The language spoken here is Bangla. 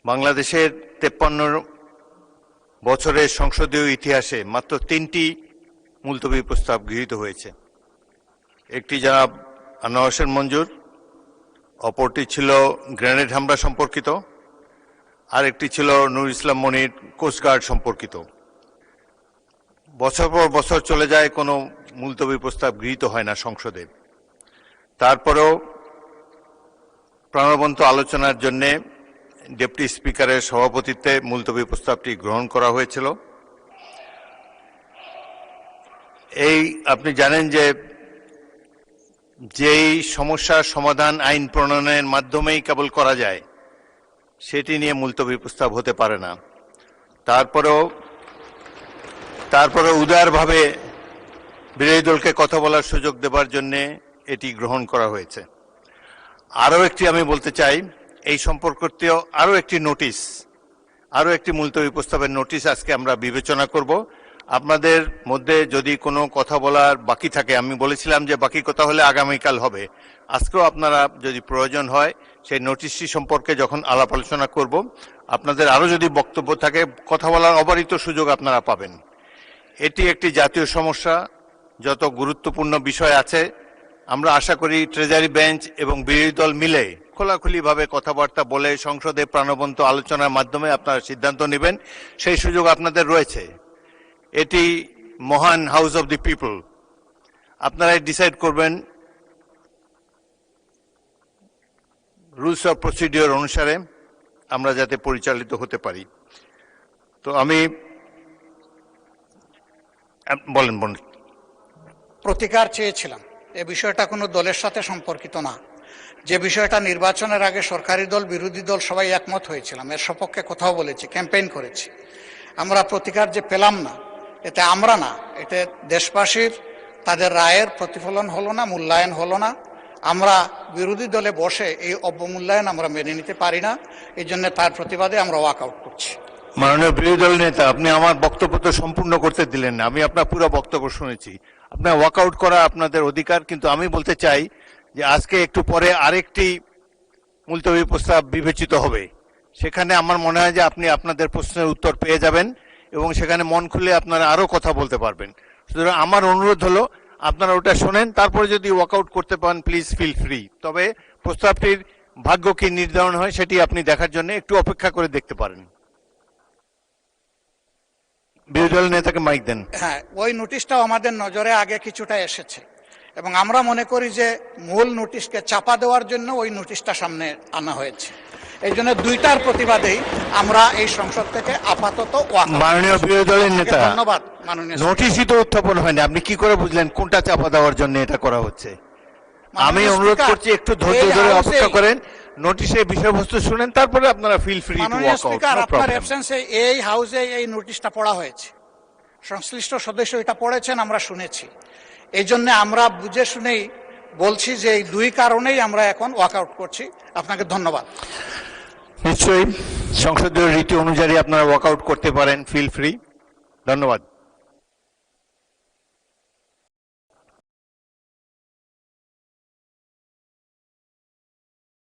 বাংলাদেশের 53 বছরের সংসদীয় ইতিহাসে মাত্র 3টি মুলতবি প্রস্তাব গৃহীত হয়েছে। একটি জনাব আনোয়ার হোসেন মঞ্জুর, অপরটি ছিল গ্রেনেড হামলা সম্পর্কিত, আর একটি ছিল নূর ইসলাম মনির কোস্টগার্ড সম্পর্কিত। বছর পর বছর চলে যায়, কোনো মুলতবি প্রস্তাব গৃহীত হয় না সংসদে। তারপরেও প্রাণবন্ত আলোচনার জন্য ডেপুটি স্পিকারের সভাপতিত্বে মুলতবি প্রস্তাবটি গ্রহণ করা হয়েছিল। আপনি জানেন যে যেই সমস্যার সমাধান আইন প্রণয়নের মাধ্যমেই কেবল করা যায়, সেটি নিয়ে মুলতবি প্রস্তাব হতে পারে না। তারপরে উদারভাবে বিরোধী দলকে কথা বলার সুযোগ দেবার জন্য এটি গ্রহণ করা হয়েছে। আরও একটি আমি বলতে চাই, এই সম্পর্কিত আরও একটি মুলতবি প্রস্তাবের নোটিশ আজকে আমরা বিবেচনা করব। আপনাদের মধ্যে যদি কোনো কথা বলার বাকি থাকে, আমি বলেছিলাম যে বাকি কথা হলে আগামীকাল হবে, আজকেও আপনারা যদি প্রয়োজন হয় সেই নোটিশটি সম্পর্কে যখন আলাপ আলোচনা করব, আপনাদের আরও যদি বক্তব্য থাকে কথা বলার অবারিত সুযোগ আপনারা পাবেন। এটি একটি জাতীয় সমস্যা, যত গুরুত্বপূর্ণ বিষয় আছে আমরা আশা করি ট্রেজারি বেঞ্চ এবং বিরোধী দল মিলে খোলাখুলিভাবে কথাবার্তা বলে সংসদে প্রাণবন্ত আলোচনার মাধ্যমে আপনারা সিদ্ধান্ত নেবেন, সেই সুযোগ আপনাদের রয়েছে। এটি মহান হাউস অব দি পিপল, আপনারাই ডিসাইড করবেন রুলস অফ প্রসিডিওর অনুসারে আমরা যাতে পরিচালিত হতে পারি। তো আমি বলেন। প্রতিকার চেয়েছিলাম। এ বিষয়টা কোনো দলের সাথে সম্পর্কিত না। যে বিষয়টা নির্বাচনের আগে সরকারি দল বিরোধী দল সবাই একমত হয়েছিলাম, এর সপক্ষে কথাও বলেছি, ক্যাম্পেইন করেছি। আমরা প্রতিকার যে পেলাম না, এতে আমরা না, এতে দেশবাসীর তাদের রায়ের প্রতিফলন হলো না, মূল্যায়ন হলো না। আমরা বিরোধী দলে বসে এই অবমূল্যায়ন আমরা মেনে নিতে পারি না, এই জন্য তার প্রতিবাদে আমরা ওয়াক আউট করছি। মাননীয় বিরোধী দল নেতা, আপনি আমার বক্তব্য তো সম্পূর্ণ করতে দিলেন না। আমি আপনার পুরো বক্তব্য শুনেছি। আপনার ওয়াকআউট করা আপনাদের অধিকার, কিন্তু আমি বলতে চাই যে আজকে একটু পরে আরেকটি মুলতবি প্রস্তাব বিবেচিত হবে। সেখানে আমার মনে হয় যে আপনি আপনাদের প্রশ্নের উত্তর পেয়ে যাবেন এবং সেখানে মন খুলে আপনারা আরও কথা বলতে পারবেন। সুতরাং আমার অনুরোধ হলো আপনারা ওটা শোনেন, তারপরে যদি ওয়াকআউট করতে পারেন প্লিজ ফিল ফ্রি। তবে প্রস্তাবটির ভাগ্য কি নির্ধারণ হয় সেটি আপনি দেখার জন্য একটু অপেক্ষা করে দেখতে পারেন। বিরোধী দল নেতাকে মাইক দেন। হ্যাঁ, ওই নোটিশটাও আমাদের নজরে আগে কিছুটা এসেছে এবং আমরা মনে করি যে মূল নোটিশকে চাপা দেওয়ার জন্য ওই নোটিশটা সামনে আনা হয়েছে। এই জন্য দুইটার প্রতিবাদেই আমরা এই সংসদ থেকে আপাতত মাননীয় বিরোধী দলের নেতা, ধন্যবাদ। মাননীয় নোটিশই তো উত্থাপন হয়নি, আপনি কি করে বুঝলেন কোনটা চাপা দেওয়ার জন্য এটা করা হচ্ছে? আমি অনুরোধ করছি একটু ধৈর্য ধরে অপেক্ষা করেন, নোটিশের বিষয়বস্তু শুনেন, তারপরে আপনারা feel free to walk out. আপনার অ্যাবসেন্সে এই হাউসে এই নোটিশটা পড়া হয়েছে, সংশ্লিষ্ট সদস্য এটা পড়েছেন, আমরা শুনেছি। এই জন্য আমরা বুঝে শুনেই বলছি যে এই দুই কারণেই আমরা এখন ওয়াক আউট করছি। আপনাকে ধন্যবাদ। নিশ্চয়ই সংসদীয় রীতি অনুযায়ী আপনারা ওয়াক আউট করতে পারেন, ফিল ফ্রি। ধন্যবাদ।